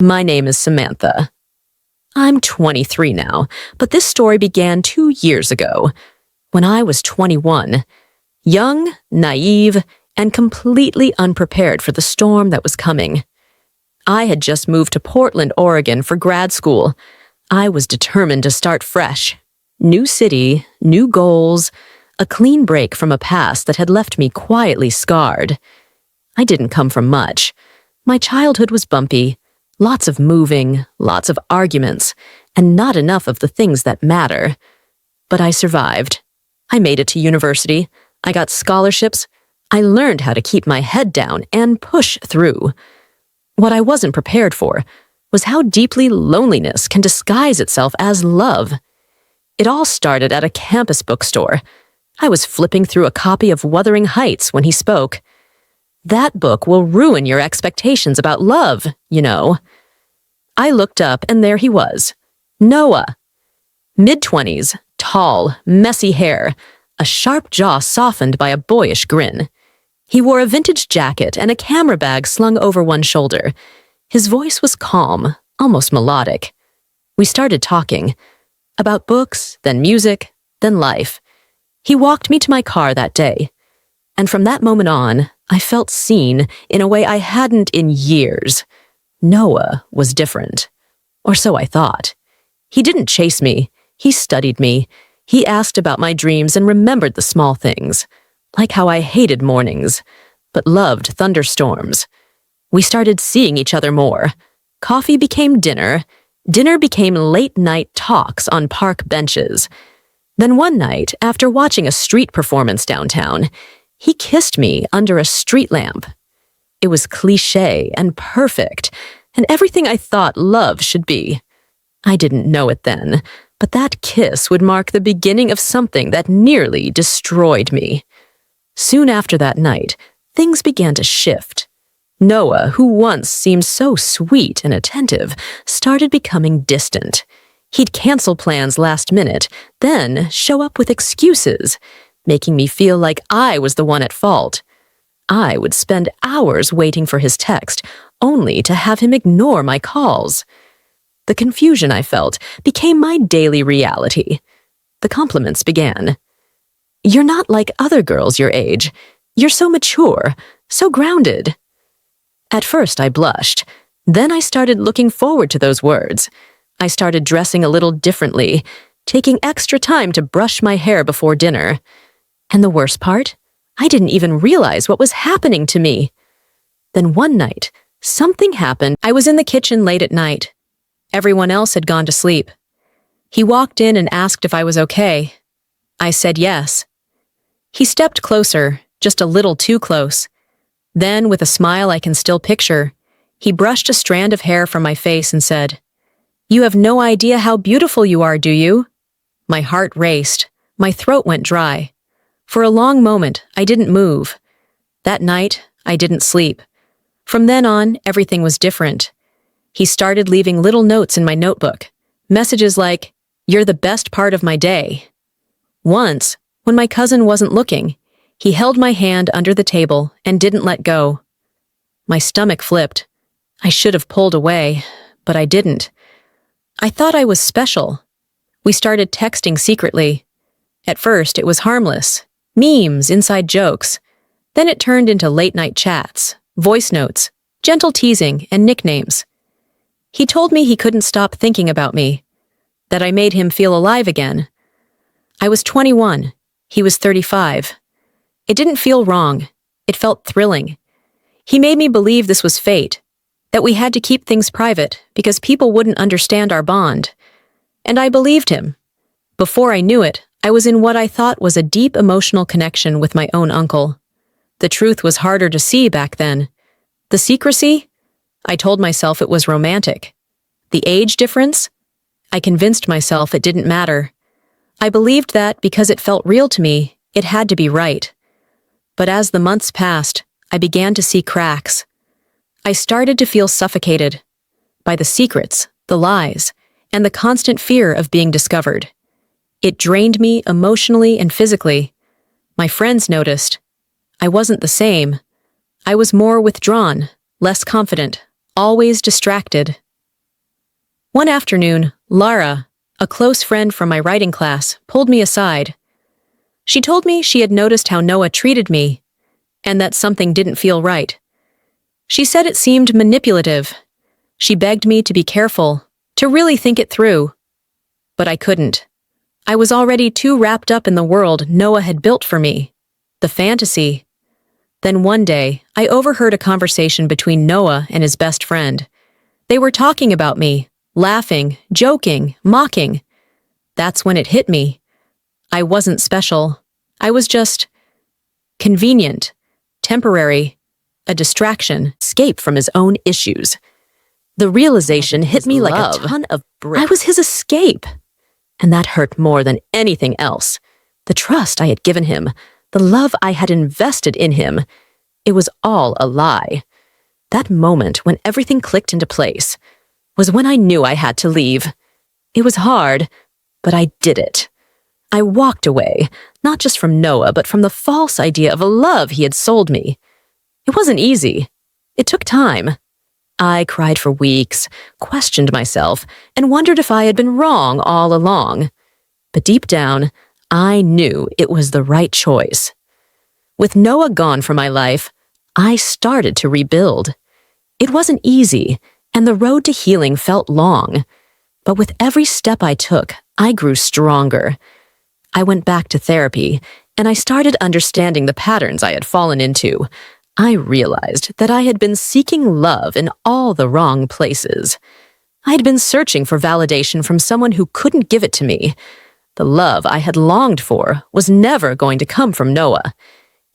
My name is Samantha. I'm 23 now, but this story began 2 years ago, when I was 21, young, naive, and completely unprepared for the storm that was coming. I had just moved to Portland, Oregon for grad school. I was determined to start fresh. New city, new goals, a clean break from a past that had left me quietly scarred. I didn't come from much. My childhood was bumpy, lots of moving, lots of arguments, and not enough of the things that matter. But I survived. I made it to university. I got scholarships. I learned how to keep my head down and push through. What I wasn't prepared for was how deeply loneliness can disguise itself as love. It all started at a campus bookstore. I was flipping through a copy of Wuthering Heights when he spoke. That book will ruin your expectations about love, you know. I looked up and there he was, Noah. Mid-20s, tall, messy hair, a sharp jaw softened by a boyish grin. He wore a vintage jacket and a camera bag slung over one shoulder. His voice was calm, almost melodic. We started talking. About books, then music, then life. He walked me to my car that day. And from that moment on, I felt seen in a way I hadn't in years. Noah was different. Or so I thought. He didn't chase me. He studied me. He asked about my dreams and remembered the small things. Like how I hated mornings, but loved thunderstorms. We started seeing each other more. Coffee became dinner. Dinner became late-night talks on park benches. Then one night, after watching a street performance downtown, he kissed me under a street lamp. It was cliché and perfect, and everything I thought love should be. I didn't know it then, but that kiss would mark the beginning of something that nearly destroyed me. Soon after that night, things began to shift. Noah, who once seemed so sweet and attentive, started becoming distant. He'd cancel plans last minute, then show up with excuses, making me feel like I was the one at fault. I would spend hours waiting for his text, only to have him ignore my calls. The confusion I felt became my daily reality. The compliments began. "You're not like other girls your age. You're so mature, so grounded." At first I blushed. Then I started looking forward to those words. I started dressing a little differently, taking extra time to brush my hair before dinner. And the worst part? I didn't even realize what was happening to me. Then one night, something happened. I was in the kitchen late at night. Everyone else had gone to sleep. He walked in and asked if I was okay. I said yes. He stepped closer, just a little too close. Then, with a smile I can still picture, he brushed a strand of hair from my face and said, "You have no idea how beautiful you are, do you?" My heart raced. My throat went dry. For a long moment, I didn't move. That night, I didn't sleep. From then on, everything was different. He started leaving little notes in my notebook. Messages like, "You're the best part of my day." Once, when my cousin wasn't looking, he held my hand under the table and didn't let go. My stomach flipped. I should have pulled away, but I didn't. I thought I was special. We started texting secretly. At first, it was harmless. Memes, inside jokes. Then it turned into late-night chats, voice notes, gentle teasing, and nicknames. He told me he couldn't stop thinking about me, that I made him feel alive again. I was 21. He was 35. It didn't feel wrong. It felt thrilling. He made me believe this was fate, that we had to keep things private because people wouldn't understand our bond. And I believed him. Before I knew it, I was in what I thought was a deep emotional connection with my own uncle. The truth was harder to see back then. The secrecy? I told myself it was romantic. The age difference? I convinced myself it didn't matter. I believed that because it felt real to me, it had to be right. But as the months passed, I began to see cracks. I started to feel suffocated by the secrets, the lies, and the constant fear of being discovered. It drained me emotionally and physically. My friends noticed. I wasn't the same. I was more withdrawn, less confident, always distracted, One afternoon, Lara, a close friend from my writing class, pulled me aside. She told me she had noticed how Noah treated me, and that something didn't feel right. She said it seemed manipulative. She begged me to be careful, to really think it through. But I couldn't. I was already too wrapped up in the world Noah had built for me, the fantasy. Then one day, I overheard a conversation between Noah and his best friend. They were talking about me, laughing, joking, mocking. That's when it hit me. I wasn't special. I was just convenient, temporary, a distraction, escape from his own issues. The realization hit me like a ton of bricks. I was his escape. And that hurt more than anything else. The trust I had given him, the love I had invested in him, it was all a lie. That moment when everything clicked into place was when I knew I had to leave. It was hard, but I did it. I walked away, not just from Noah, but from the false idea of a love he had sold me. It wasn't easy. It took time. I cried for weeks, questioned myself, and wondered if I had been wrong all along. But deep down, I knew it was the right choice. With Noah gone from my life, I started to rebuild. It wasn't easy, and the road to healing felt long. But with every step I took, I grew stronger. I went back to therapy, and I started understanding the patterns I had fallen into. I realized that I had been seeking love in all the wrong places. I had been searching for validation from someone who couldn't give it to me. The love I had longed for was never going to come from Noah.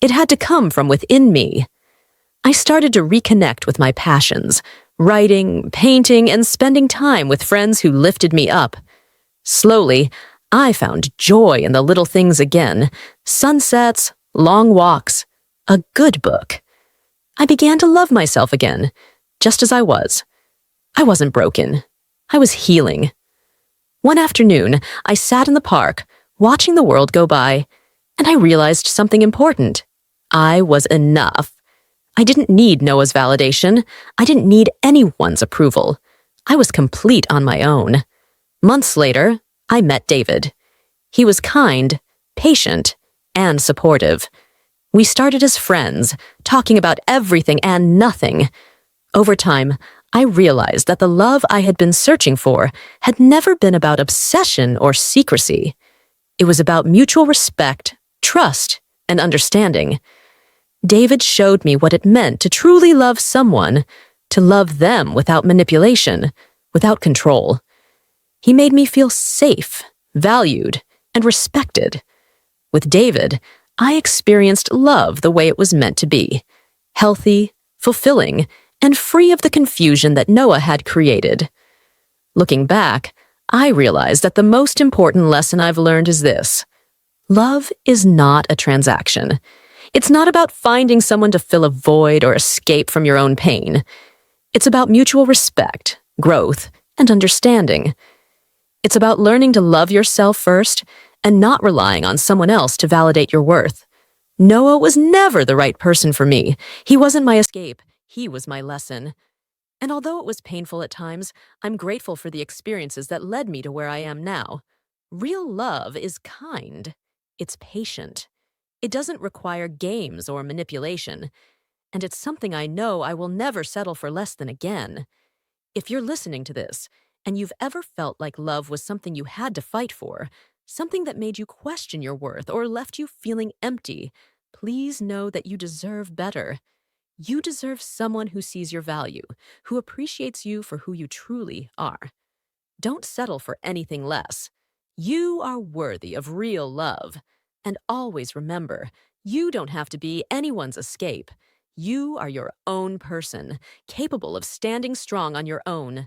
It had to come from within me. I started to reconnect with my passions, writing, painting, and spending time with friends who lifted me up. Slowly, I found joy in the little things again: sunsets, long walks, a good book. I began to love myself again, just as I was. I wasn't broken. I was healing. One afternoon, I sat in the park, watching the world go by, and I realized something important. I was enough. I didn't need Noah's validation. I didn't need anyone's approval. I was complete on my own. Months later, I met David. He was kind, patient, and supportive. We started as friends, talking about everything and nothing. Over time, I realized that the love I had been searching for had never been about obsession or secrecy. It was about mutual respect, trust, and understanding. David showed me what it meant to truly love someone, to love them without manipulation, without control. He made me feel safe, valued, and respected. With David, I experienced love the way it was meant to be: healthy, fulfilling, and free of the confusion that Noah had created. Looking back, I realized that the most important lesson I've learned is this: love is not a transaction. It's not about finding someone to fill a void or escape from your own pain. It's about mutual respect, growth, and understanding. It's about learning to love yourself first and not relying on someone else to validate your worth. Noah was never the right person for me. He wasn't my escape. He was my lesson. And although it was painful at times, I'm grateful for the experiences that led me to where I am now. Real love is kind. It's patient. It doesn't require games or manipulation. And it's something I know I will never settle for less than again. If you're listening to this, and you've ever felt like love was something you had to fight for, something that made you question your worth or left you feeling empty, please know that you deserve better. You deserve someone who sees your value, who appreciates you for who you truly are. Don't settle for anything less. You are worthy of real love. And always remember, you don't have to be anyone's escape. You are your own person, capable of standing strong on your own.